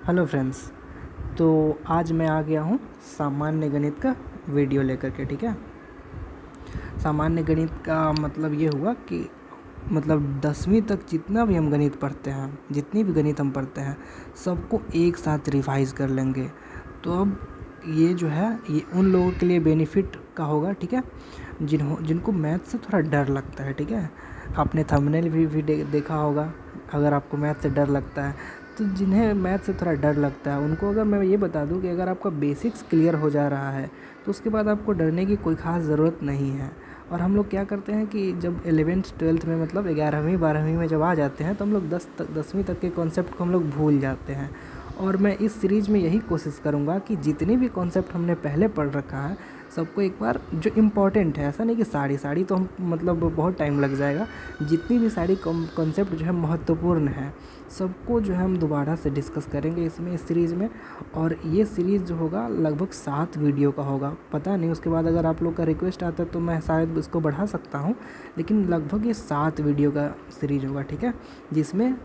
Hello friends. तो आज मैं आ गया हूँ सामान्य गणित का वीडियो लेकर के। ठीक है, सामान्य गणित का मतलब ये हुआ कि मतलब 10वीं तक जितना भी हम गणित पढ़ते हैं, जितनी भी गणित हम पढ़ते हैं, सबको एक साथ रिवाइज कर लेंगे। तो अब ये जो है ये उन लोगों के लिए बेनिफिट का होगा। ठीक है, जिनको मैथ से थोड़ा डर लगता है। ठीक है, आपने थंबनेल भी देखा होगा। अगर आपको मैथ से डर लगता है तो जिन्हें मैथ से थोड़ा डर लगता है उनको अगर मैं ये बता दूं कि अगर आपका बेसिक्स क्लियर हो जा रहा है तो उसके बाद आपको डरने की कोई ख़ास ज़रूरत नहीं है। और हम लोग क्या करते हैं कि जब 11th-12th में मतलब 11वीं 12वीं में जब आ जाते हैं तो हम लोग 10वीं तक के कॉन्सेप्ट को हम लोग भूल जाते हैं। और मैं इस सीरीज़ में यही कोशिश करूँगा कि जितने भी कॉन्सेप्ट हमने पहले पढ़ रखा है सबको एक बार जो इम्पोर्टेंट है, ऐसा नहीं कि सारी तो हम मतलब बहुत टाइम लग जाएगा। जितनी भी सारी कॉन्सेप्ट जो है महत्वपूर्ण है सबको जो है हम दोबारा से डिस्कस करेंगे इसमें, इस सीरीज़ में। और ये सीरीज़ जो होगा लगभग 7 वीडियो का होगा। पता नहीं उसके बाद अगर आप लोग का रिक्वेस्ट आता है तो मैं शायद इसको बढ़ा सकता हूँ, लेकिन लगभग ये 7 वीडियो का सीरीज़ होगा। ठीक है, जिसमें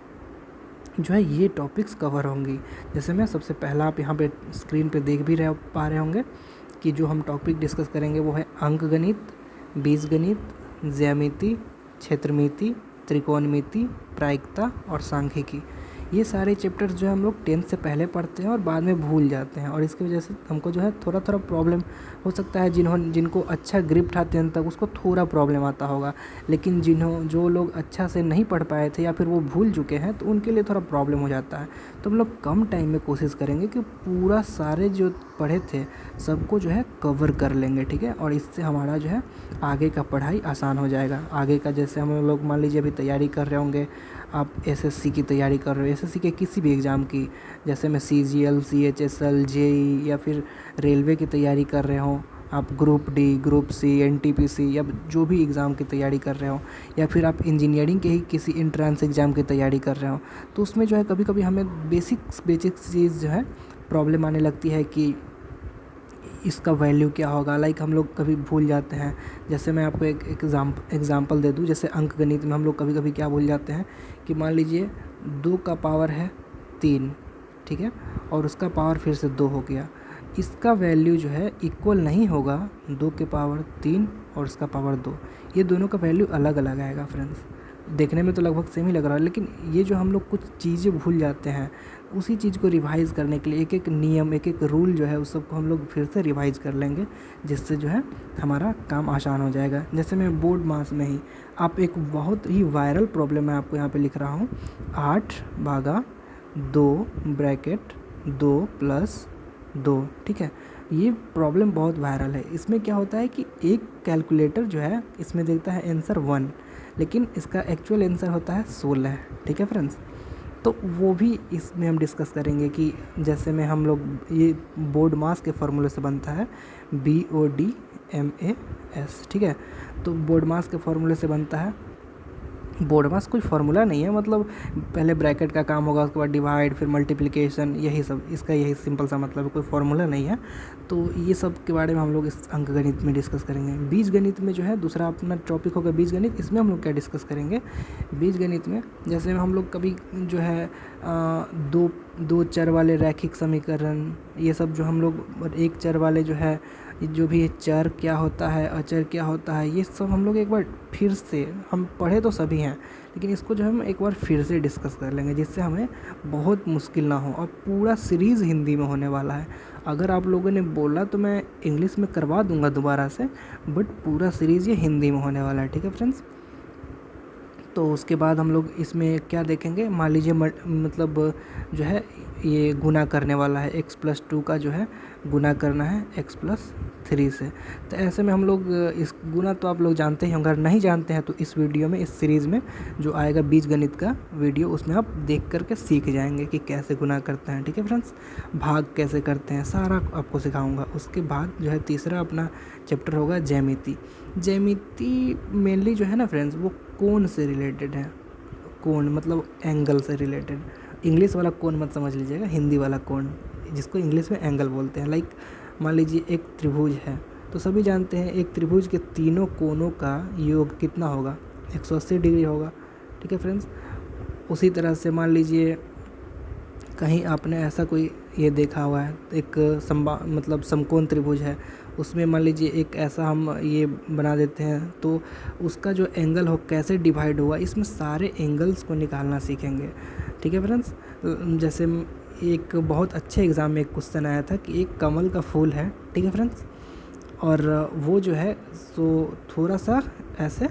जो है ये टॉपिक्स कवर होंगी। जैसे मैं सबसे पहला आप यहाँ पे स्क्रीन पे देख भी रहे पा रहे होंगे कि जो हम टॉपिक डिस्कस करेंगे वो है अंकगणित, बीजगणित, ज्यामिति, क्षेत्रमिति, त्रिकोणमिति, प्रायिकता और सांख्यिकी। ये सारे चैप्टर्स जो है हम लोग 10th से पहले पढ़ते हैं और बाद में भूल जाते हैं, और इसकी वजह से हमको जो है थोड़ा थोड़ा प्रॉब्लम हो सकता है। जिनको अच्छा ग्रिप था 10th तक उसको थोड़ा प्रॉब्लम आता होगा, लेकिन जो लोग अच्छा से नहीं पढ़ पाए थे या फिर वो भूल चुके हैं तो उनके लिए थोड़ा प्रॉब्लम हो जाता है। तो हम लोग कम टाइम में कोशिश करेंगे कि पूरा सारे जो पढ़े थे सबको जो है कवर कर लेंगे। ठीक है, और इससे हमारा जो है आगे का पढ़ाई आसान हो जाएगा। आगे का जैसे हम लोग मान लीजिए अभी तैयारी कर रहे होंगे, आप एसएससी की तैयारी कर रहे हो, एसएससी के किसी भी एग्ज़ाम की, जैसे मैं सीजीएल, सीएचएसएल, जेई या फिर रेलवे की तैयारी कर रहे हो, आप group D, group C, NTPC या जो भी एग्ज़ाम की तैयारी कर रहे हो, या फिर आप इंजीनियरिंग के ही किसी एंट्रेंस एग्ज़ाम की तैयारी कर रहे हो, तो उसमें जो है कभी कभी हमें बेसिक चीज़ जो है प्रॉब्लम आने लगती है कि इसका वैल्यू क्या होगा। लाइक हम लोग कभी भूल जाते हैं। जैसे मैं आपको एक एग्ज़ाम्पल दे दूँ, जैसे अंकगणित में हम लोग कभी कभी क्या भूल जाते हैं कि मान लीजिए 2 का पावर है 3, ठीक है, और उसका पावर फिर से 2 हो गया। इसका वैल्यू जो है इक्वल नहीं होगा 2 के पावर 3 और इसका पावर 2, ये दोनों का वैल्यू अलग अलग आएगा फ्रेंड्स। देखने में तो लगभग सेम ही लग रहा है, लेकिन ये जो हम लोग कुछ चीज़ें भूल जाते हैं उसी चीज़ को रिवाइज़ करने के लिए एक एक नियम, एक एक रूल जो है उस सबको हम लोग फिर से रिवाइज़ कर लेंगे, जिससे जो है हमारा काम आसान हो जाएगा। जैसे मैं बोर्ड मास में ही आप एक बहुत ही वायरल प्रॉब्लम मैं आपको यहाँ पे लिख रहा हूँ, 8/2 ब्रैकेट 2 + 2। ठीक है, ये प्रॉब्लम बहुत वायरल है। इसमें क्या होता है कि एक कैलकुलेटर जो है इसमें देता है आंसर 1, लेकिन इसका एक्चुअल आंसर होता है 16। ठीक है फ्रेंड्स, तो वो भी इसमें हम डिस्कस करेंगे कि जैसे में हम लोग ये बोर्ड मास के फार्मूले से बनता है, BODMAS। ठीक है, तो बोर्ड मास के फार्मूले से बनता है। बोर्ड मास कोई फार्मूला नहीं है, मतलब पहले ब्रैकेट का काम होगा, उसके बाद डिवाइड, फिर मल्टीप्लिकेशन, यही सब इसका यही सिंपल सा मतलब है, कोई फार्मूला नहीं है। तो ये सब के बारे में हम लोग इस अंकगणित में डिस्कस करेंगे। बीजगणित में जो है दूसरा अपना टॉपिक होगा बीजगणित। इसमें हम लोग क्या डिस्कस करेंगे, बीजगणित में जैसे हम लोग कभी जो है दो चर वाले रैखिक समीकरण, ये सब जो हम लोग एक चर वाले जो है, जो भी चर क्या होता है, अचर क्या होता है, ये सब हम लोग एक बार फिर से, हम पढ़े तो सभी हैं लेकिन इसको जो हम एक बार फिर से डिस्कस कर लेंगे, जिससे हमें बहुत मुश्किल ना हो। और पूरा सीरीज़ हिंदी में होने वाला है। अगर आप लोगों ने बोला तो मैं इंग्लिश में करवा दूंगा दोबारा से, बट पूरा सीरीज़ ये हिंदी में होने वाला है। ठीक है फ्रेंड्स, तो उसके बाद हम लोग इसमें क्या देखेंगे, मान लीजिए मतलब जो है ये गुना करने वाला है, x+2 का जो है गुना करना है x+3 से। तो ऐसे में हम लोग इस गुना तो आप लोग जानते ही होंगे, अगर नहीं जानते हैं तो इस वीडियो में, इस सीरीज़ में जो आएगा बीजगणित का वीडियो, उसमें आप देख करके सीख जाएंगे कि कैसे गुना करते हैं। ठीक है फ्रेंड्स, भाग कैसे करते हैं सारा आपको सिखाऊंगा। उसके बाद जो है तीसरा अपना चैप्टर होगा ज्यामिति। ज्यामिति मेनली जो है ना फ्रेंड्स वो कोण से रिलेटेड है। कोण मतलब एंगल से रिलेटेड। इंग्लिश वाला कोण मत समझ लीजिएगा, हिंदी वाला कोण, जिसको इंग्लिश में एंगल बोलते हैं। लाइक मान लीजिए एक त्रिभुज है, तो सभी जानते हैं एक त्रिभुज के तीनों कोणों का योग कितना होगा, 180 डिग्री होगा। ठीक है फ्रेंड्स, उसी तरह से मान लीजिए कहीं आपने ऐसा कोई ये देखा हुआ है, एक मतलब समकोण त्रिभुज है, उसमें मान लीजिए एक ऐसा हम ये बना देते हैं तो उसका जो एंगल हो कैसे डिवाइड हुआ, इसमें सारे एंगल्स को निकालना सीखेंगे। ठीक है फ्रेंड्स, जैसे एक बहुत अच्छे एग्ज़ाम में एक क्वेश्चन आया था कि एक कमल का फूल है, ठीक है फ्रेंड्स, और वो जो है सो थोड़ा सा ऐसे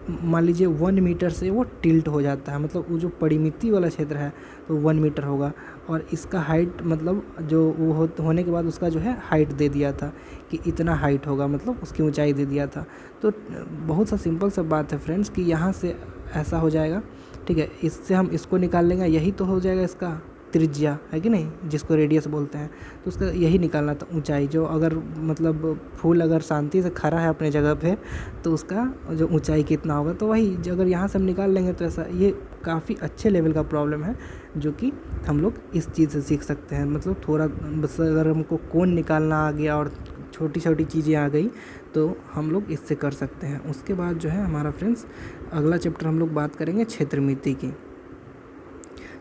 मान लीजिए 1 मीटर से वो टिल्ट हो जाता है, मतलब वो जो परिमिति वाला क्षेत्र है तो 1 मीटर होगा, और इसका हाइट मतलब जो वो होने के बाद उसका जो है हाइट दे दिया था कि इतना हाइट होगा, मतलब उसकी ऊंचाई दे दिया था। तो बहुत सा सिंपल सा बात है फ्रेंड्स कि यहाँ से ऐसा हो जाएगा, ठीक है, इससे हम इसको निकाल लेंगे, यही तो हो जाएगा इसका त्रिज्या, है कि नहीं, जिसको रेडियस बोलते हैं। तो उसका यही निकालना था ऊंचाई, जो अगर मतलब फूल अगर शांति से खड़ा है अपने जगह पे तो उसका जो ऊंचाई कितना होगा, तो वही अगर यहाँ से हम निकाल लेंगे तो ऐसा ये काफ़ी अच्छे लेवल का प्रॉब्लम है जो कि हम लोग इस चीज़ से सीख सकते हैं। मतलब थोड़ा बस अगर हमको कोण निकालना आ गया और छोटी छोटी चीज़ें आ गई तो हम लोग इससे कर सकते हैं। उसके बाद जो है हमारा फ्रेंड्स अगला चैप्टर हम लोग बात करेंगे क्षेत्रमिति की।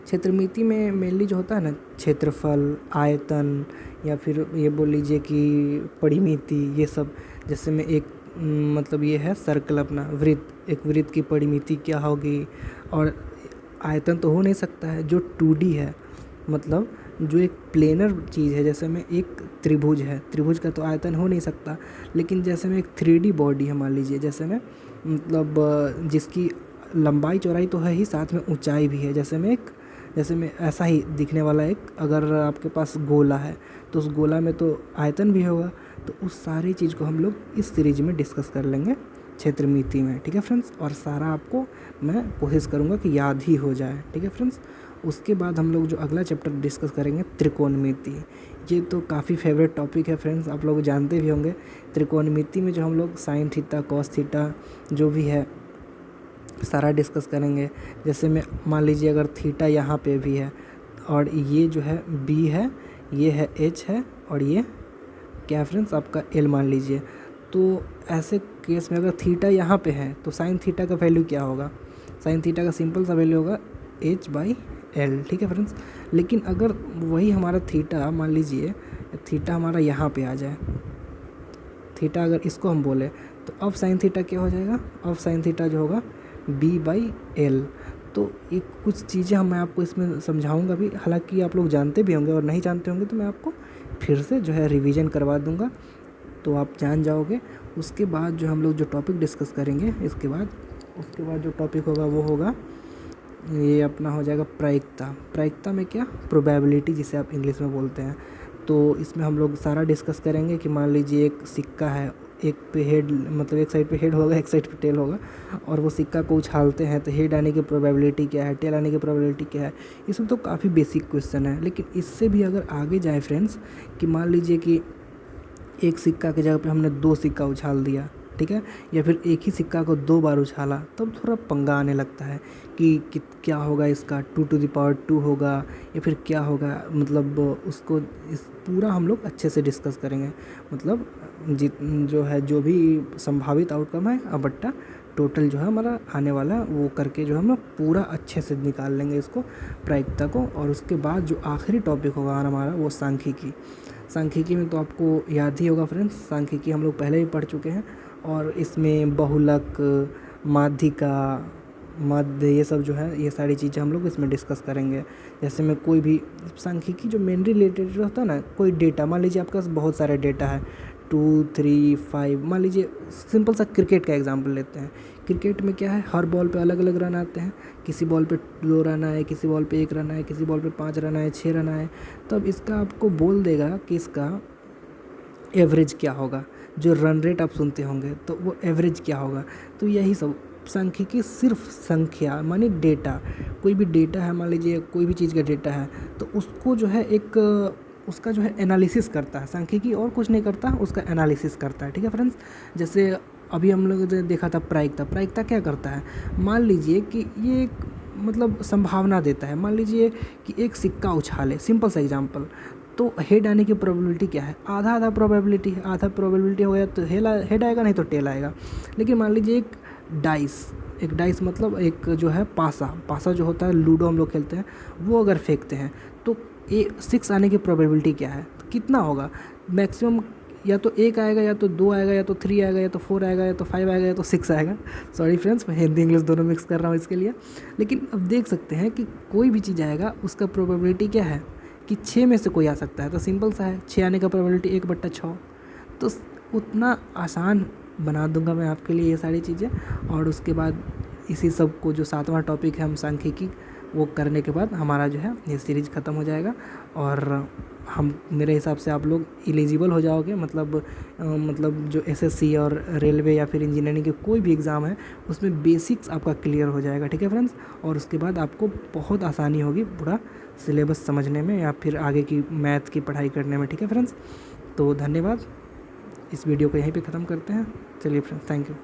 क्षेत्रमिति में मेनली जो होता है ना, क्षेत्रफल, आयतन, या फिर ये बोल लीजिए कि परिमिति, ये सब। जैसे में एक मतलब ये है सर्कल अपना वृत्त, एक वृत्त की परिमिति क्या होगी, और आयतन तो हो नहीं सकता है जो 2D है, मतलब जो एक प्लेनर चीज़ है, जैसे में एक त्रिभुज है, त्रिभुज का तो आयतन हो नहीं सकता। लेकिन जैसे में एक 3D बॉडी है मान लीजिए, जैसे में मतलब जिसकी लंबाई चौड़ाई तो है ही, साथ में ऊंचाई भी है, जैसे में ऐसा ही दिखने वाला एक अगर आपके पास गोला है तो उस गोला में तो आयतन भी होगा। तो उस सारी चीज़ को हम लोग इस सीरीज में डिस्कस कर लेंगे क्षेत्रमिति में, ठीक है फ्रेंड्स, और सारा आपको मैं कोशिश करूँगा कि याद ही हो जाए, ठीक है फ्रेंड्स। उसके बाद हम लोग जो अगला चैप्टर डिस्कस करेंगे त्रिकोणमिति। ये तो काफ़ी फेवरेट टॉपिक है फ्रेंड्स, आप लोग जानते भी होंगे। त्रिकोणमिति में जो हम लोग साइन थीटा, कॉस थीटा जो भी है सारा डिस्कस करेंगे। जैसे मैं मान लीजिए अगर थीटा यहाँ पे भी है और ये जो है बी है, ये है एच है, और ये क्या है फ्रेंड्स आपका एल मान लीजिए, तो ऐसे केस में अगर थीटा यहाँ पे है तो साइन थीटा का वैल्यू क्या होगा, साइन थीटा का सिंपल सा वैल्यू होगा h/l, ठीक है फ्रेंड्स। लेकिन अगर वही हमारा थीटा मान लीजिए थीटा हमारा यहाँ पे आ जाए, थीटा अगर इसको हम बोले तो अब साइन थीटा क्या हो जाएगा, अब साइन थीटा जो होगा b/l। तो ये कुछ चीज़ें मैं आपको इसमें समझाऊंगा भी, हालांकि आप लोग जानते भी होंगे और नहीं जानते होंगे तो मैं आपको फिर से जो है रिवीजन करवा दूंगा, तो आप जान जाओगे। उसके बाद जो हम लोग जो टॉपिक डिस्कस करेंगे उसके बाद जो टॉपिक होगा वो होगा ये अपना हो जाएगा प्रायिकता। प्रायिकता में क्या, प्रोबेबिलिटी जिसे आप इंग्लिश में बोलते हैं। तो इसमें हम लोग सारा डिस्कस करेंगे कि मान लीजिए एक सिक्का है, एक पे हेड मतलब एक साइड पे हेड होगा, एक साइड पे टेल होगा, और वो सिक्का को उछालते हैं तो हेड आने की प्रोबेबिलिटी क्या है, टेल आने की प्रोबेबिलिटी क्या है। इसमें तो काफ़ी बेसिक क्वेश्चन है, लेकिन इससे भी अगर आगे जाए फ्रेंड्स कि मान लीजिए कि एक सिक्का की जगह पे हमने 2 सिक्का उछाल दिया, ठीक है, या फिर एक ही सिक्का को 2 बार उछाला, तब थोड़ा पंगा आने लगता है कि क्या होगा इसका, 2⁻² होगा या फिर क्या होगा। मतलब उसको इस पूरा हम लोग अच्छे से डिस्कस करेंगे, मतलब जो है जो भी संभावित आउटकम है अब बट्टा टोटल जो है हमारा आने वाला वो करके जो हम लोग पूरा अच्छे से निकाल लेंगे इसको प्रायिकता को। और उसके बाद जो आखिरी टॉपिक होगा हमारा वो सांख्यिकी। सांख्यिकी में तो आपको याद ही होगा फ्रेंड्स, सांख्यिकी हम लोग पहले ही पढ़ चुके हैं, और इसमें बहुलक, माध्यिका, मध्य, ये सब जो है ये सारी चीज़ें हम लोग इसमें डिस्कस करेंगे। जैसे में कोई भी सांख्यिकी जो मेन रिलेटेड होता है ना, कोई डेटा मान लीजिए आपके पास बहुत सारे डेटा है 2, 3, 5, मान लीजिए सिंपल सा क्रिकेट का एग्जांपल लेते हैं। क्रिकेट में क्या है, हर बॉल पे अलग अलग रन आते हैं, किसी बॉल पे 2 रन आए, किसी बॉल पे 1 रन आए, किसी बॉल पे 5 रन आए, 6 रन आए। तो अब इसका आपको बोल देगा कि इसका एवरेज क्या होगा, जो रन रेट आप सुनते होंगे तो वो एवरेज क्या होगा। तो यही सब सांख्यिकी सिर्फ संख्या मानी डेटा, कोई भी डेटा है, मान लीजिए कोई भी चीज़ का डेटा है तो उसको जो है एक उसका जो है एनालिसिस करता है सांख्यिकी, और कुछ नहीं करता, उसका एनालिसिस करता है, ठीक है फ्रेंड्स। जैसे अभी हम लोग देखा था प्रायिकता, प्रायिकता क्या करता है, मान लीजिए कि ये एक मतलब संभावना देता है, मान लीजिए कि एक सिक्का उछाले, सिंपल सा एग्जांपल, तो हेड आने की प्रोबेबिलिटी क्या है, आधा आधा प्रोबेबिलिटी है, आधा प्रोबेबिलिटी हो गया तो हेड आएगा, नहीं तो टेल आएगा। लेकिन मान लीजिए एक डाइस एक डाइस मतलब एक जो है पासा जो होता है लूडो हम लोग खेलते हैं, वो अगर फेंकते हैं तो 6 आने की प्रोबेबिलिटी क्या है, तो कितना होगा मैक्सिमम, या तो 1 आएगा, या तो 2 आएगा, या तो 3 आएगा, या तो 4 आएगा, या तो 5 आएगा, या तो 6 आएगा। सॉरी फ्रेंड्स, मैं हिंदी इंग्लिश दोनों मिक्स कर रहा हूँ इसके लिए। लेकिन अब देख सकते हैं कि कोई भी चीज़ आएगा उसका प्रोबेबिलिटी क्या है कि 6 में से कोई आ सकता है, तो सिंपल सा है, 6 आने का प्रोबेबिलिटी 1/6। तो उतना आसान बना दूंगा मैं आपके लिए ये सारी चीज़ें। और उसके बाद इसी सब को जो 7वां टॉपिक है हम सांख्यिकी, वो करने के बाद हमारा जो है ये सीरीज़ ख़त्म हो जाएगा और हम मेरे हिसाब से आप लोग एलिजिबल हो जाओगे, मतलब जो एसएससी और रेलवे या फिर इंजीनियरिंग के कोई भी एग्ज़ाम है उसमें बेसिक्स आपका क्लियर हो जाएगा, ठीक है फ्रेंड्स। और उसके बाद आपको बहुत आसानी होगी पूरा सिलेबस समझने में या फिर आगे की मैथ की पढ़ाई करने में, ठीक है फ्रेंड्स। तो धन्यवाद, इस वीडियो को यहीं पे ख़त्म करते हैं। चलिए फ्रेंड्स, थैंक यू।